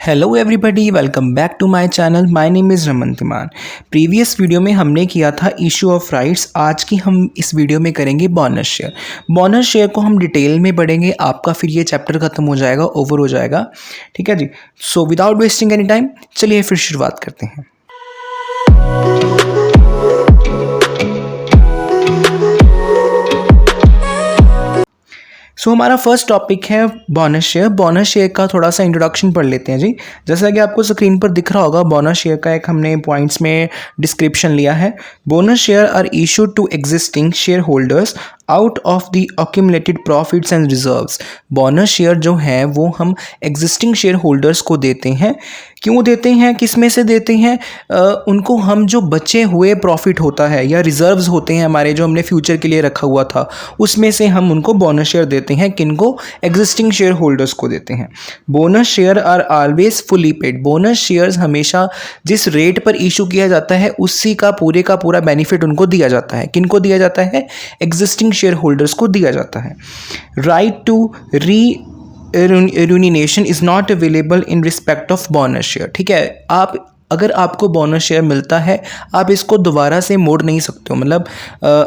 Hello everybody, welcome back to my channel. My name is Raman Timan. Previous video में हमने किया था इशू ऑफ राइट्स। आज की हम इस वीडियो में करेंगे बोनस शेयर। बोनस शेयर को हम डिटेल में पढ़ेंगे, आपका फिर ये चैप्टर खत्म हो जाएगा, ओवर हो जाएगा। ठीक है जी। So without wasting any time चलिए फिर शुरुआत करते हैं। हमारा फर्स्ट टॉपिक है बोनस शेयर। बोनस शेयर का थोड़ा सा इंट्रोडक्शन पढ़ लेते हैं जी। जैसा कि आपको स्क्रीन पर दिख रहा होगा, बोनस शेयर का एक हमने पॉइंट्स में डिस्क्रिप्शन लिया है। Bonus share are issued to existing share holders out of the accumulated profits and reserves. Bonus share जो है वो हम एग्जिस्टिंग शेयर होल्डर्स को देते हैं। क्यों देते हैं, किस में से देते हैं? उनको हम जो बचे हुए प्रॉफिट होता है या रिजर्व्स होते हैं हमारे, जो हमने फ्यूचर के लिए रखा हुआ था, उसमें से हम उनको बोनस शेयर देते हैं। किनको? एग्जिस्टिंग शेयर होल्डर्स को देते हैं। Bonus share are always fully paid. Bonus shares हमेशा जिस रेट पर इशू किया जाता है उसी का पूरा बेनिफिट उनको दिया जाता है। किनको दिया जाता है? एग्जिस्टिंग शेयर होल्डर्स को दिया जाता है। Right to remuneration is not available in respect of bonus share। ठीक है, अगर आपको बोनस शेयर मिलता है, आप इसको दोबारा से मोड़ नहीं सकते हो। मतलब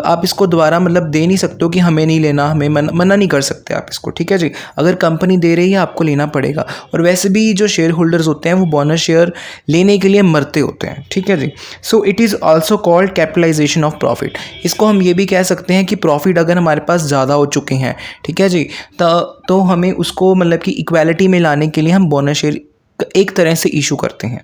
आप इसको दोबारा दे नहीं सकते हो कि हमें नहीं लेना, हमें मना नहीं कर सकते आप इसको। ठीक है जी। अगर कंपनी दे रही है आपको लेना पड़ेगा। और वैसे भी जो शेयर होल्डर्स होते हैं वो बोनस शेयर लेने के लिए मरते होते हैं। ठीक है जी। So it is also called capitalization of profit. इसको हम ये भी कह सकते हैं कि प्रॉफिट अगर हमारे पास ज़्यादा हो चुके हैं, ठीक है जी, तो हमें उसको कि इक्वालिटी में लाने के लिए हम बोनस शेयर एक तरह से इशू करते हैं।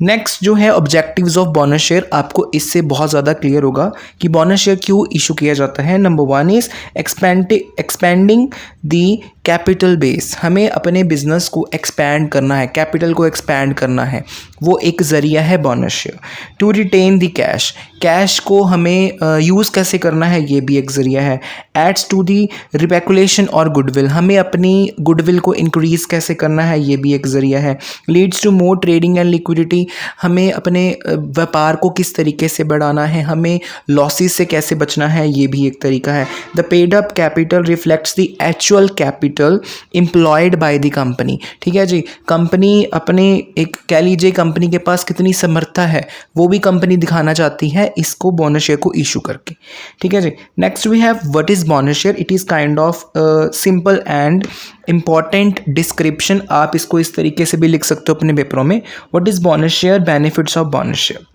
नेक्स्ट जो है ऑब्जेक्टिव्स ऑफ बोनस शेयर, आपको इससे बहुत ज़्यादा क्लियर होगा कि बोनस शेयर क्यों इशू किया जाता है। Number 1 is expanding the capital base. हमें अपने बिजनेस को एक्सपैंड करना है, कैपिटल को एक्सपैंड करना है, वो एक ज़रिया है bonus share. To retain the cash, cash को हमें यूज़ कैसे करना है, ये भी एक ज़रिया है। एड्स टू दी रिपेकुलेशन और गुडविल, हमें अपनी गुडविल को इंक्रीज़ कैसे करना है, ये भी एक ज़रिया है। Leads to more trading and liquidity, हमें अपने व्यापार को किस तरीके से बढ़ाना है, हमें लॉसेस से कैसे बचना है, ये भी एक तरीका है। The paid up capital reflects the actual capital employed by the company. ठीक है जी। कंपनी अपने एक कह लीजिए कंपनी के पास कितनी समर्था है वो भी कंपनी दिखाना चाहती है इसको बोनस शेयर को इशू करके। ठीक है जी। Next we have what is bonus share. It is kind of simple and important description. आप इसको इस तरीके से भी लिख सकते हो अपने पेपरों में। What is bonus share? Benefits of bonus share.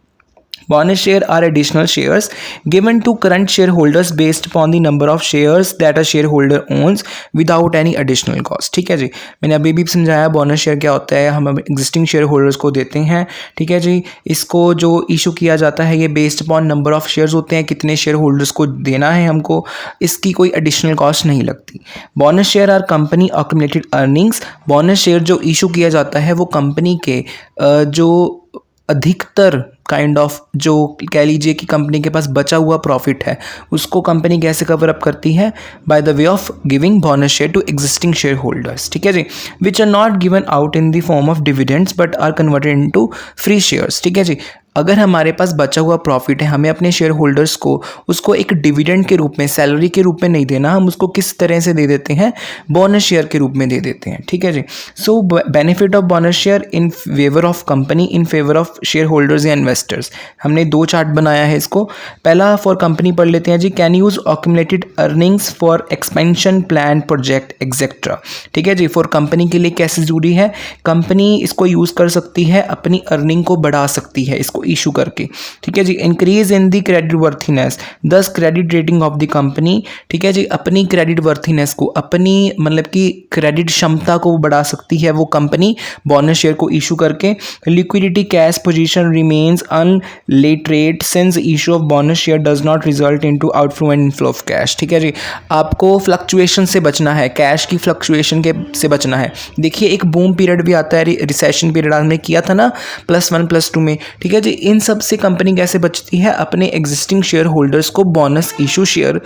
Bonus share are additional shares given to current shareholders based upon the number of shares that a shareholder owns without any additional cost। ठीक है जी। मैंने अभी भी समझाया bonus share क्या होता है। हम एग्जिस्टिंग शेयर होल्डर्स को देते हैं। ठीक है जी। इसको जो इशू किया जाता है ये based upon number of shares होते हैं, कितने शेयर होल्डर्स को देना है हमको, इसकी कोई एडिशनल कॉस्ट नहीं लगती। Bonus share are company accumulated earnings. Bonus share जो इशू किया जाता है वो कंपनी के जो अधिकतर काइंड ऑफ जो कह लीजिए कि कंपनी के पास बचा हुआ प्रॉफिट है उसको कंपनी कैसे कवर अप करती है? By the way of giving bonus share to existing share holders. ठीक है जी। Which are not given out in the form of dividends but are converted into free shares. ठीक है जी। अगर हमारे पास बचा हुआ प्रॉफिट है, हमें अपने शेयर होल्डर्स को उसको एक डिविडेंड के रूप में, सैलरी के रूप में नहीं देना, हम उसको किस तरह से दे देते हैं? बोनस शेयर के रूप में दे देते हैं। ठीक है जी। So benefit of bonus share in favour of company, in favour of share holders या इन्वेस्टर्स। हमने 2 चार्ट बनाया है इसको। पहला फॉर कंपनी पढ़ लेते हैं जी। Can use accumulated earnings for expansion plan project etcetera. ठीक है जी। फॉर कंपनी के लिए कैसे जरूरी है? कंपनी इसको यूज़ कर सकती है, अपनी अर्निंग को बढ़ा सकती है इसको इशू करके। ठीक है जी। Increase in the credit worthiness, thus credit rating of the company. ठीक है जी। अपनी क्रेडिट वर्थीनेस को, अपनी कि क्रेडिट क्षमता को बढ़ा सकती है वो कंपनी बोनस शेयर को इशू करके। Liquidity cash position remains unaltered since issue of bonus share does not result into outflow and inflow of cash. ठीक है जी। आपको फ्लक्चुएशन से बचना है, कैश की फ्लक्चुएशन के से बचना है। देखिए एक बूम पीरियड भी आता है, रिसेशन पीरियड हमने किया था ना +1 +2 में। ठीक है जी। इन सब से कंपनी कैसे बचती है? अपने एग्जिस्टिंग शेयर होल्डर्स को बोनस इशू शेयर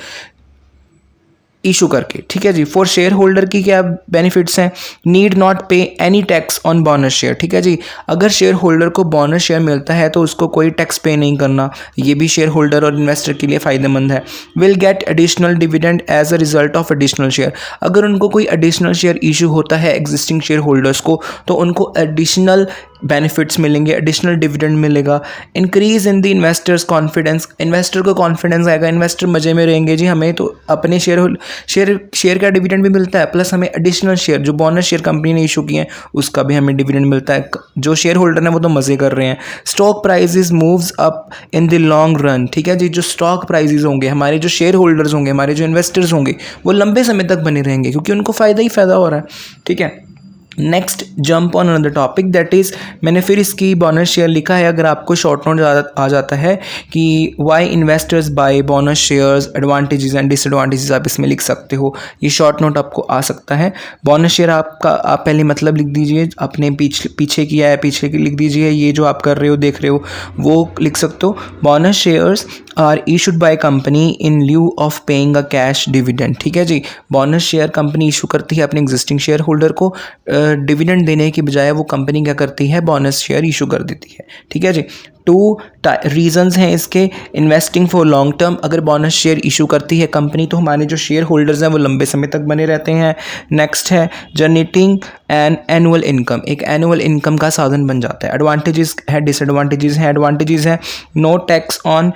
इशू करके, ठीक है जी। फॉर शेयर होल्डर की क्या बेनिफिट्स हैं, नीड नॉट पे any tax on bonus share, ठीक है जी। अगर शेयर होल्डर को बोनस शेयर मिलता है तो उसको कोई टैक्स पे नहीं करना, ये भी शेयर होल्डर और इन्वेस्टर के लिए फ़ायदेमंद है। Will get additional dividend as a result of additional share, अगर उनको कोई एडिशनल शेयर इशू होता है एग्जिस्टिंग शेयर होल्डर्स को तो उनको एडिशनल बेनिफिट्स मिलेंगे, एडिशनल डिविडेंड मिलेगा। Increase in the investors confidence, investor को कॉन्फिडेंस आएगा, इन्वेस्टर मज़े में रहेंगे जी, हमें तो अपने शेयर का डिविडेंड भी मिलता है, प्लस हमें एडिशनल शेयर जो बोनस शेयर कंपनी ने इशू किए हैं उसका भी हमें डिविडेंड मिलता है। जो शेयर होल्डर हैं वो तो मज़े कर रहे हैं। Stock prices moves up in the long run, ठीक है जी। जो स्टॉक प्राइजेज होंगे, हमारे जो शेयर होल्डर्स होंगे, हमारे जो इन्वेस्टर्स होंगे वो लंबे समय तक बने रहेंगे क्योंकि उनको फ़ायदा ही फ़ायदा हो रहा है, ठीक है। Next jump on another topic that is, मैंने फिर इसकी बोनस शेयर लिखा है, अगर आपको शॉर्ट नोट आ जाता है कि why investors buy bonus shares, advantages and disadvantages, आप इसमें लिख सकते हो, ये शॉर्ट नोट आपको आ सकता है। बोनस शेयर आपका, आप पहले मतलब लिख दीजिए, अपने पीछे किया है पीछे की लिख दीजिए, ये जो आप कर रहे हो देख रहे हो वो लिख सकते हो। Bonus shares are issued by company in lieu of paying a cash dividend, ठीक है जी। बोनस शेयर कंपनी इशू करती है अपने एग्जिस्टिंग शेयर होल्डर को, डिविडेंड देने की बजाय वो कंपनी क्या करती है, बोनस शेयर इशू कर देती है, ठीक है जी। 2 रीजंस हैं इसके, इन्वेस्टिंग फॉर लॉन्ग टर्म, अगर बोनस शेयर इशू करती है कंपनी तो हमारे जो शेयर होल्डर्स हैं वो लंबे समय तक बने रहते हैं। नेक्स्ट है जनरेटिंग एन एनुअल इनकम, एक एनुअल इनकम का साधन बन जाता है। एडवांटेजेस है, डिसएडवांटेजेस हैं। एडवांटेजेस है no tax on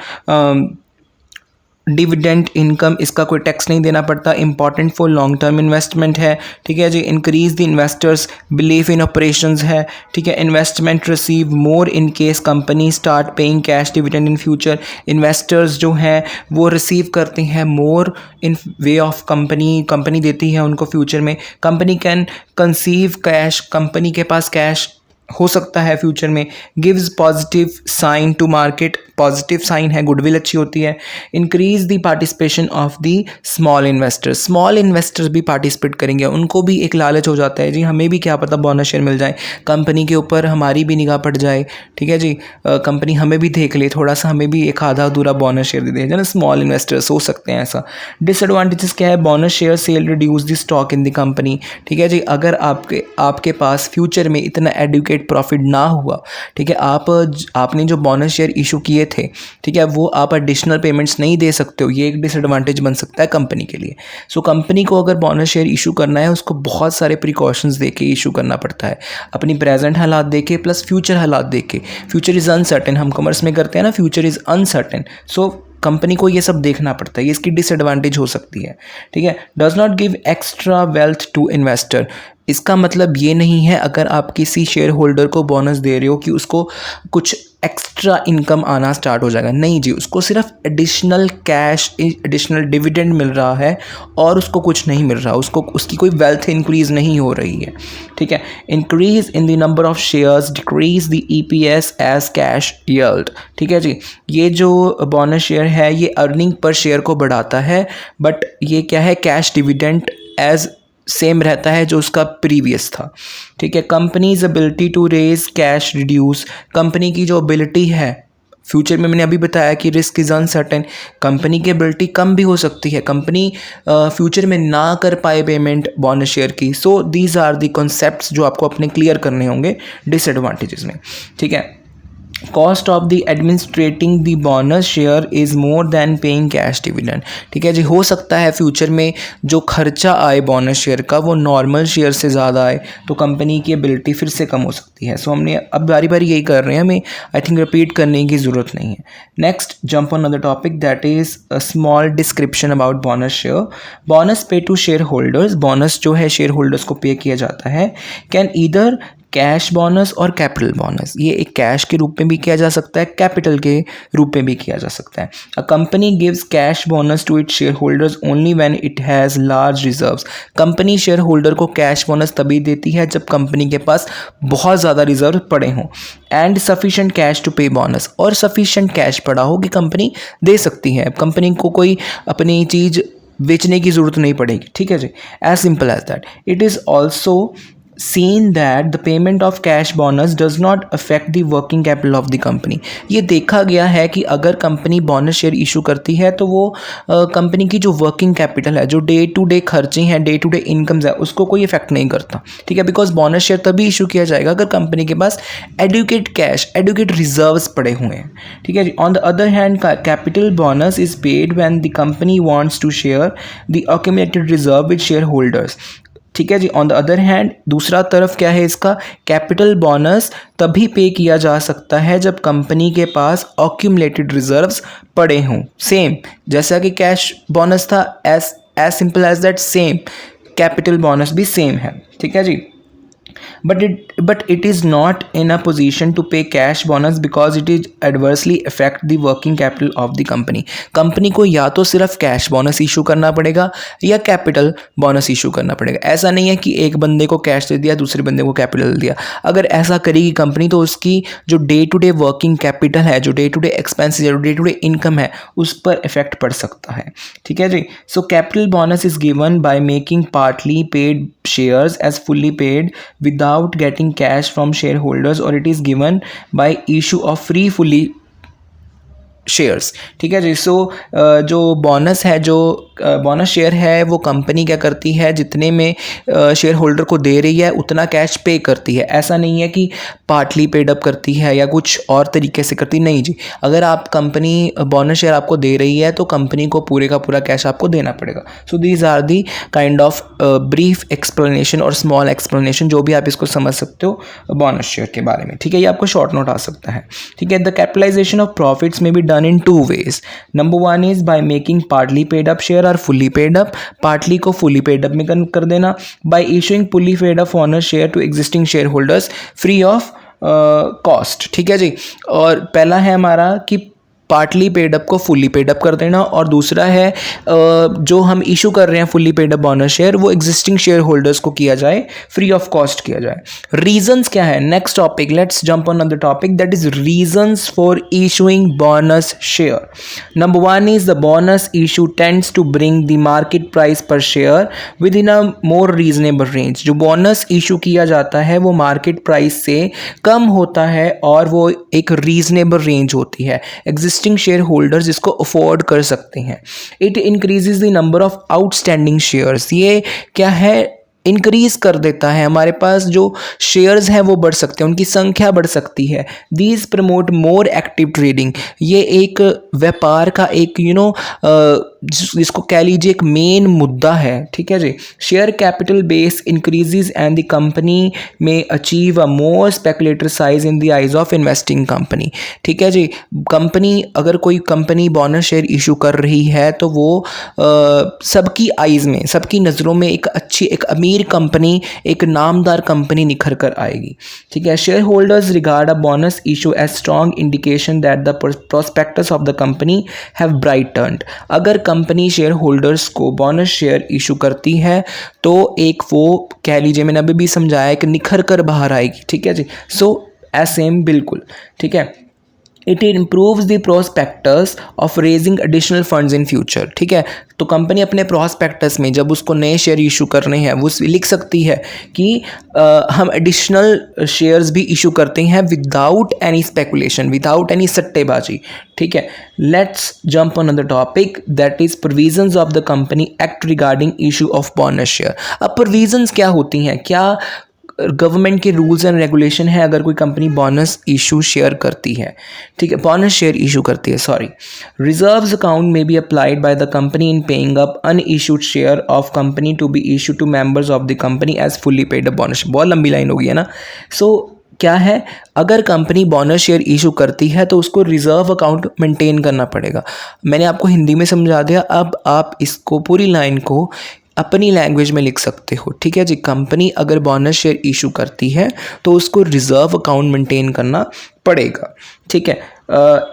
dividend income, इसका कोई टैक्स नहीं देना पड़ता। Important for long term investment है, ठीक है जी। Increase the investors believe in operations है, ठीक है। Investment receive more in case company start paying cash dividend in future, investors जो हैं वो रिसीव करते हैं मोर इन वे ऑफ कंपनी देती है उनको फ्यूचर में। Company can conceive cash, company के पास कैश हो सकता है फ्यूचर में। Gives positive sign to market, positive sign है, गुडविल अच्छी होती है। Increase the participation of the small investors, small investors भी पार्टिसिपेट करेंगे, उनको भी एक लालच हो जाता है जी, हमें भी क्या पता बोनस शेयर मिल जाए, कंपनी के ऊपर हमारी भी निगाह पड़ जाए, ठीक है जी। कंपनी हमें भी देख ले, थोड़ा सा हमें भी एक आधा अधूरा बोनस शेयर दे दे ना, स्मॉल इन्वेस्टर्स हो सकते हैं ऐसा। डिसएडवांटेजेस क्या है, bonus share sell reduce the stock in the company, ठीक है जी। अगर आपके पास फ्यूचर में इतना एडुकेट प्रॉफिट ना हुआ, ठीक है, आपने जो बोनस शेयर इशू किए थे, ठीक है, वो आप एडिशनल पेमेंट्स नहीं दे सकते हो, ये एक डिसएडवांटेज बन सकता है कंपनी के लिए। सो कंपनी को अगर बोनस शेयर इशू करना है उसको बहुत सारे प्रिकॉशंस देके इशू करना पड़ता है, अपनी प्रेजेंट हालात देके प्लस फ्यूचर हालात देके। फ्यूचर इज़ अनसर्टेन, हम कॉमर्स में करते हैं ना, future is uncertain, so company को ये सब देखना पड़ता है, ये इसकी डिसएडवांटेज हो सकती है, ठीक है। Does not give extra wealth to investor, इसका मतलब ये नहीं है अगर आप किसी शेयर होल्डर को बोनस दे रहे हो कि उसको कुछ एक्स्ट्रा इनकम आना स्टार्ट हो जाएगा, नहीं जी, उसको सिर्फ एडिशनल कैश, एडिशनल डिविडेंड मिल रहा है और उसको कुछ नहीं मिल रहा, उसको उसकी कोई वेल्थ इंक्रीज नहीं हो रही है, ठीक है। Increase in the number of shares, decrease the EPS as cash yield, ठीक है जी। ये जो बोनस शेयर है ये अर्निंग पर शेयर को बढ़ाता है, बट ये क्या है, कैश डिविडेंड एज सेम रहता है जो उसका प्रीवियस था, ठीक है। Company's ability to raise cash reduce, company की जो एबिलिटी है फ्यूचर में, मैंने अभी बताया कि रिस्क इज़ अनसर्टेन, कंपनी की एबिलिटी कम भी हो सकती है, कंपनी फ्यूचर में ना कर पाए पेमेंट बोनस शेयर की। So these are the concepts जो आपको अपने क्लियर करने होंगे डिसएडवांटेजेस में, ठीक है। Cost of the administrating the bonus share is more than paying cash dividend, ठीक है जी। हो सकता है फ्यूचर में जो खर्चा आए बोनस शेयर का वो नॉर्मल शेयर से ज़्यादा आए, तो कंपनी की एबिलिटी फिर से कम हो सकती है। सो हमने अब बारी बारी यही कर रहे हैं, हमें आई थिंक रिपीट करने की ज़रूरत नहीं है। Next jump on other topic that is a small description about bonus share. Bonus पे टू शेयर होल्डर्स, बोनस जो है शेयर होल्डर्स को पे किया जाता है, कैन ईदर कैश बोनस और कैपिटल बोनस, ये एक कैश के रूप में भी किया जा सकता है, कैपिटल के रूप में भी किया जा सकता है। A company gives cash bonus to its share holders only when it has large reserves, company share holder को कैश बोनस तभी देती है जब कंपनी के पास बहुत ज़्यादा रिजर्व पड़े हों, एंड सफिशेंट कैश टू पे बोनस, और सफिशेंट कैश पड़ा हो कि कंपनी दे सकती है, कंपनी को कोई अपनी चीज़ बेचने की ज़रूरत नहीं पड़ेगी, ठीक है जी। As simple as that. It is also seen that the payment of cash bonus does not affect the working capital of the company। ये देखा गया है कि अगर कंपनी बोनस शेयर इशू करती है तो वो कंपनी की जो वर्किंग कैपिटल है, जो डे टू डे खर्चे हैं, डे टू डे इनकम्स है, उसको कोई इफेक्ट नहीं करता। ठीक है, बिकॉज बोनस शेयर तभी इशू किया जाएगा अगर कंपनी के पास एडुकेट कैश, एडुकेट रिजर्व्स पड़े हुए हैं। ठीक है जी। On the other hand capital bonus is paid when the company wants to share the accumulated reserve with share holders. ठीक है जी। ऑन द अदर हैंड दूसरा तरफ क्या है इसका, कैपिटल बोनस तभी पे किया जा सकता है जब कंपनी के पास अक्यूमुलेटेड रिजर्व्स पड़े हों। सेम जैसा कि कैश बोनस था, as simple as that, same capital bonus भी सेम है। ठीक है जी। but it is not in a position to pay cash bonus because it is adversely affect the working capital of the company। Company को या तो सिर्फ cash bonus issue करना पड़ेगा या कैपिटल बोनस इशू करना पड़ेगा। ऐसा नहीं है कि एक बंदे को कैश दे दिया, दूसरे बंदे को कैपिटल दिया। अगर ऐसा करेगी कंपनी तो उसकी जो day to day working capital है, जो डे टू डे एक्सपेंसेस है, जो डे टू डे इनकम है, उस पर इफेक्ट पड़ सकता है। ठीक है जी। So capital bonus is given by making partly paid shares as fully paid without getting cash from shareholders, or it is given by issue of free fully shares. ठीक है जी। सो जो बोनस है, जो बोनस शेयर है, वो company क्या करती है, जितने में शेयर होल्डर को दे रही है उतना कैश पे करती है। ऐसा नहीं है कि पार्टली पेड अप करती है या कुछ और तरीके से करती, नहीं जी। अगर आप कंपनी बोनस शेयर आपको दे रही है तो कंपनी को पूरे का पूरा कैश आपको देना पड़ेगा। So these are the kind of brief explanation और स्मॉल एक्सप्लेनेशन, जो भी आप इसको समझ सकते हो बोनस शेयर के बारे में। ठीक है, ये आपको शॉर्ट नोट आ सकता है। ठीक है। द कैपिटलाइजेशन ऑफ प्रॉफिट्स में भी done in two ways। Number one is by making partly paid up share or fully paid up। partly को fully paid up में कर देना, by issuing fully paid up owner share to existing shareholders free of cost। ठीक है जी। और पहला है हमारा कि पार्टली पेड अप को फुली पेड अप कर देना, और दूसरा है जो हम इशू कर रहे हैं fully paid up bonus share, वो एग्जिस्टिंग शेयर होल्डर्स को किया जाए, फ्री ऑफ कॉस्ट किया जाए। रीजंस क्या है, next topic, let's jump on the topic, that is reasons for issuing bonus share. Number one is the bonus issue tends to bring the market price per share within a more reasonable range. जो bonus issue किया जाता है वो market price से कम होता है और वो एक रीजनेबल रेंज होती है, एग्जिस्टिंग शेयर होल्डर्स इसको अफोर्ड कर सकते हैं। It increases the number of outstanding shares. ये क्या है, इंक्रीज कर देता है, हमारे पास जो शेयर्स हैं वो बढ़ सकते हैं, उनकी संख्या बढ़ सकती है। These promote more active trading. ये एक व्यापार का एक जिसको कह लीजिए एक मेन मुद्दा है। ठीक है जी। Share capital base increases and the company may achieve a more speculator size in the eyes of investing company. ठीक है जी। कंपनी, अगर कोई कंपनी बोनस शेयर इशू कर रही है तो वो सबकी आइज में, सबकी नज़रों में एक अच्छी, एक अमीर कंपनी, एक नामदार कंपनी निखर कर आएगी। ठीक है। Share holders regard a bonus issue as strong indication that the prospectus of the company have brightened. अगर कंपनी शेयर होल्डर्स को बोनस शेयर इशू करती है तो एक वो कह लीजिए, मैंने अभी भी समझाया, एक निखर कर बाहर आएगी। ठीक है जी। सो सेम बिल्कुल। ठीक है। It improves the prospectus of raising additional funds in future. ठीक है। तो कंपनी अपने प्रोस्पेक्टस में जब उसको नए शेयर इशू करने हैं वो लिख सकती है कि हम एडिशनल शेयर्स भी इशू करते हैं without any speculation, without any सट्टेबाजी। ठीक है। Let's jump on the topic, that is provisions of the company act regarding issue of bonus share. अब प्रोविजंस क्या होती हैं, क्या गवर्नमेंट के रूल्स एंड रेगुलेशन है अगर कोई कंपनी बोनस इशू शेयर करती है। ठीक है, बोनस शेयर इशू करती है, सॉरी। रिजर्व्स अकाउंट में be applied by the company in paying up unissued share of company to be issue to members of the company as fully paid up bonus. बहुत लंबी line हो गई है ना। सो क्या है, अगर कंपनी बोनस शेयर इशू करती है तो उसको रिजर्व अकाउंट मेंटेन करना पड़ेगा। मैंने आपको हिंदी में समझा दिया, अब आप इसको पूरी लाइन को अपनी लैंग्वेज में लिख सकते हो। ठीक है जी। कंपनी अगर बोनस शेयर इशू करती है तो उसको रिजर्व अकाउंट मेंटेन करना पड़ेगा। ठीक है।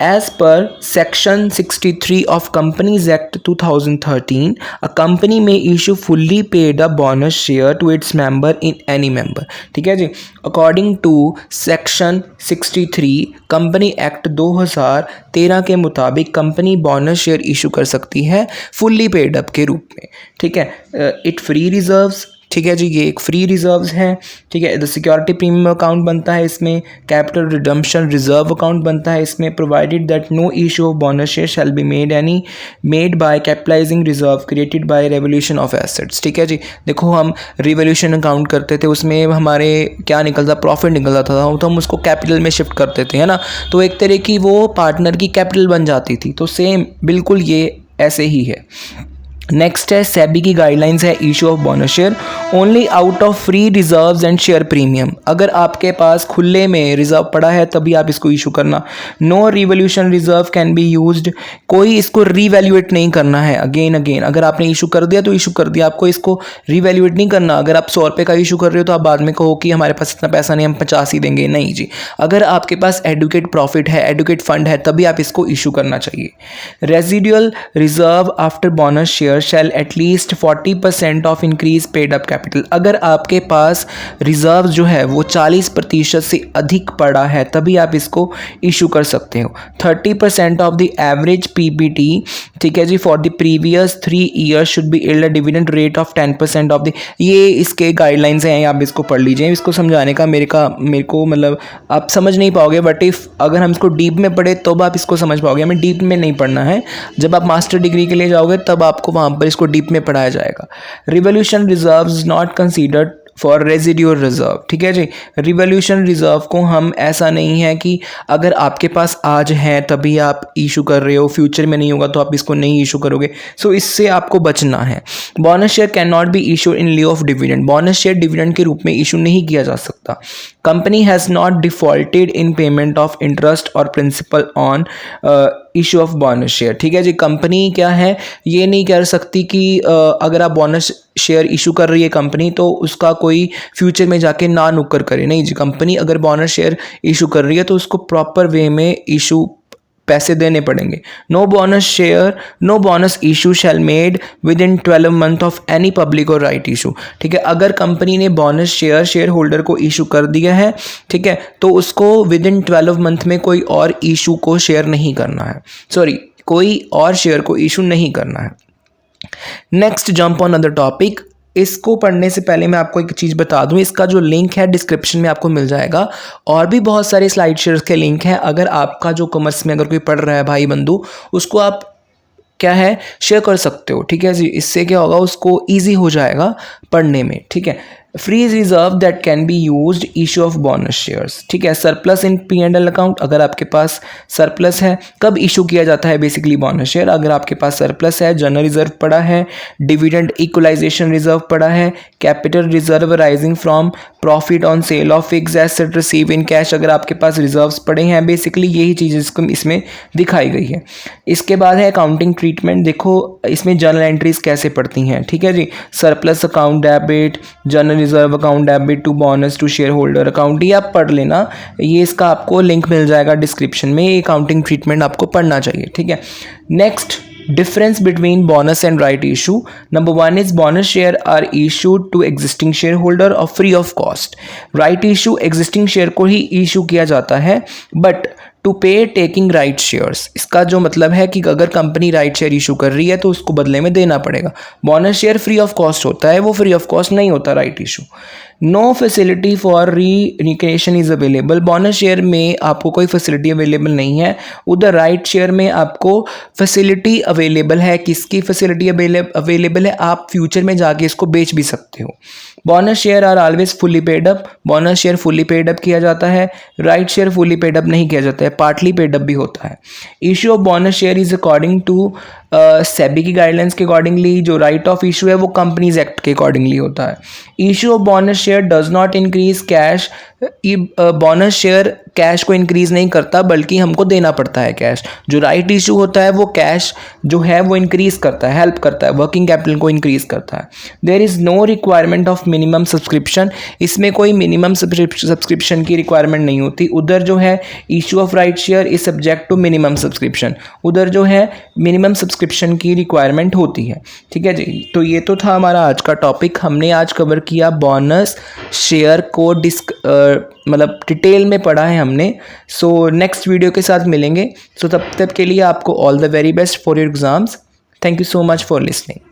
As per section 63 of companies act 2013 a company may issue fully paid a bonus share to its member in any member. ठीक है जी। According to section 63 company act 2013 के मुताबिक कंपनी बोनस शेयर इशू कर सकती है फुल्ली पेड अप के रूप में। ठीक है। इट फ्री रिजर्व्स ठीक है जी, ये एक फ्री रिजर्व्स हैं। ठीक है, द सिक्योरिटी प्रीमियम अकाउंट बनता है इसमें, कैपिटल रिडम्पशन रिजर्व अकाउंट बनता है इसमें, provided that no issue of bonus share shall be made by capitalising reserve created by revolution of assets. ठीक है जी, देखो हम रिवोल्यूशन अकाउंट करते थे, उसमें हमारे क्या निकलता, प्रॉफिट निकलता था, तो हम उसको कैपिटल में शिफ्ट करते थे, है ना, तो एक तरह की वो पार्टनर की कैपिटल बन जाती थी। तो सेम बिल्कुल ये ऐसे ही है। नेक्स्ट है सेबी की गाइडलाइंस है issue of bonus share only out of free reserves and share premium. अगर आपके पास खुले में रिजर्व पड़ा है तभी आप इसको इशू करना। No revolution reserve can be used, कोई इसको रीवैल्यूएट नहीं करना है अगेन। अगर आपने इशू कर दिया तो इशू कर दिया, आपको इसको रीवैल्यूएट नहीं करना। अगर आप 100 रुपये का इशू कर रहे हो तो आप बाद में कहो कि हमारे पास इतना पैसा नहीं, हम 50 ही देंगे, नहीं जी। अगर आपके पास एडुकेट प्रॉफिट है, एडुकेट फंड है, तभी आप इसको इशू करना चाहिए। Residual reserve after bonus share shall at least 40% of increase paid up capital. अगर आपके पास रिजर्व जो है वो 40% से अधिक पड़ा है तभी आप इसको इशू कर सकते हो। 30% ऑफ द एवरेज पीबीटी, ठीक है जी, for the previous 3 years should be yield a dividend rate of 10% of the, ये इसके गाइडलाइंस हैं, आप इसको पढ़ लीजिए। इसको समझाने का मेरे को मतलब आप समझ नहीं पाओगे, बट इफ़ अगर हम इसको डीप में पढ़े तो आप इसको समझ पाओगे। हमें डीप में नहीं पढ़ना है, जब आप मास्टर डिग्री के लिए जाओगे तब आपको वहाँ पर इसको डीप में पढ़ाया जाएगा। Revolution reserves not considered for residual reserve. ठीक है जी, रिवोल्यूशन रिजर्व को हम ऐसा नहीं है कि अगर आपके पास आज है तभी आप इशू कर रहे हो, फ्यूचर में नहीं होगा तो आप इसको नहीं इशू करोगे, सो इससे आपको बचना है। Bonus share can not be issue in लिeu of dividend, bonus share dividend के रूप में इशू नहीं किया जा सकता। Company has not defaulted in payment of interest और principal on issue of bonus share. ठीक है जी, कंपनी क्या है, ये नहीं कर सकती कि अगर आप बोनस शेयर इशू कर रही है कंपनी तो उसका कोई फ्यूचर में जाके ना नुक्कर करे, नहीं जी। कंपनी अगर बोनस शेयर इशू कर रही है तो उसको प्रॉपर वे में इशू पैसे देने पड़ेंगे। No bonus issue shall made within 12 month of any public और राइट इशू। ठीक है, अगर कंपनी ने बोनस शेयर होल्डर को इशू कर दिया है, ठीक है, तो उसको विद इन 12 मंथ में कोई और इशू को शेयर नहीं करना है, कोई और शेयर को इशू नहीं करना है। Next jump on other topic. इसको पढ़ने से पहले मैं आपको एक चीज़ बता दूं, इसका जो लिंक है डिस्क्रिप्शन में आपको मिल जाएगा, और भी बहुत सारे स्लाइड शेयर्स के लिंक हैं। अगर आपका जो कॉमर्स में अगर कोई पढ़ रहा है भाई बंधु, उसको आप क्या है शेयर कर सकते हो। ठीक है जी, इससे क्या होगा, उसको ईजी हो जाएगा पढ़ने में। ठीक है, free reserve that can be used issue of bonus shares. ठीक है, सरप्लस इन P&L अकाउंट, अगर आपके पास सरप्लस है, कब इशू किया जाता है बेसिकली बोनस शेयर, अगर आपके पास सरप्लस है, जनरल रिजर्व पड़ा है, डिविडेंड इक्वलाइजेशन रिजर्व पड़ा है, capital reserve rising from profit on sale of fixed asset receive in cash, अगर आपके पास रिजर्व्स पड़े हैं, बेसिकली यही चीज़ इसमें दिखाई गई है। इसके बाद है अकाउंटिंग ट्रीटमेंट। देखो इसमें जर्नल एंट्रीज कैसे पड़ती हैं। ठीक है जी, surplus account debit, general reserve account debit to bonus to share holder account, ये आप पढ़ लेना, ये इसका आपको लिंक मिल जाएगा डिस्क्रिप्शन में। ये अकाउंटिंग ट्रीटमेंट आपको पढ़ना चाहिए। ठीक है, next difference between bonus and right issue. Number 1 is bonus share are issued to existing shareholder or free of cost. Right issue existing share को ही issue किया जाता है, but टू पे टेकिंग राइट शेयर्स। इसका जो मतलब है कि अगर कंपनी राइट शेयर इशू कर रही है तो उसको बदले में देना पड़ेगा। Bonus share free of cost होता है, वो फ्री ऑफ कॉस्ट नहीं होता right issue. No facility for recreation is available, bonus share में आपको कोई फैसिलिटी अवेलेबल नहीं है, उधर राइट शेयर में आपको फैसिलिटी अवेलेबल है। किसकी फैसिलिटी अवेलेबल है, आप फ्यूचर में जाके इसको बेच भी सकते हो। Bonus share are always fully paid up, bonus share fully paid up किया जाता है, right share fully paid up नहीं किया जाता है, पार्टली पेड अप भी होता है। Issue of bonus share is according to SEBI की गाइडलाइंस के अकॉर्डिंगली, जो राइट ऑफ इशू है वो कंपनीज एक्ट के अकॉर्डिंगली होता है। Issue of bonus share does not increase cash, bonus share cash को इंक्रीज नहीं करता बल्कि हमको देना पड़ता है कैश। जो राइट इशू होता है वो कैश जो है वो इंक्रीज करता है, हेल्प करता है, वर्किंग कैपिटल को इंक्रीज करता है। There is no requirement of minimum subscription, इसमें कोई मिनिमम सब्सक्रिप्शन की रिक्वायरमेंट नहीं होती। उधर जो है issue of right share is subject to minimum subscription, उधर जो है मिनिमम सब्सक्रिप्शन की रिक्वायरमेंट होती है। ठीक है जी, तो ये तो था हमारा आज का टॉपिक। हमने आज कवर किया बोनस शेयर को मतलब डिटेल में पढ़ा है हमने। सो नेक्स्ट वीडियो के साथ मिलेंगे। सो तब तक के लिए आपको all the very best for your exams. Thank you so much for listening.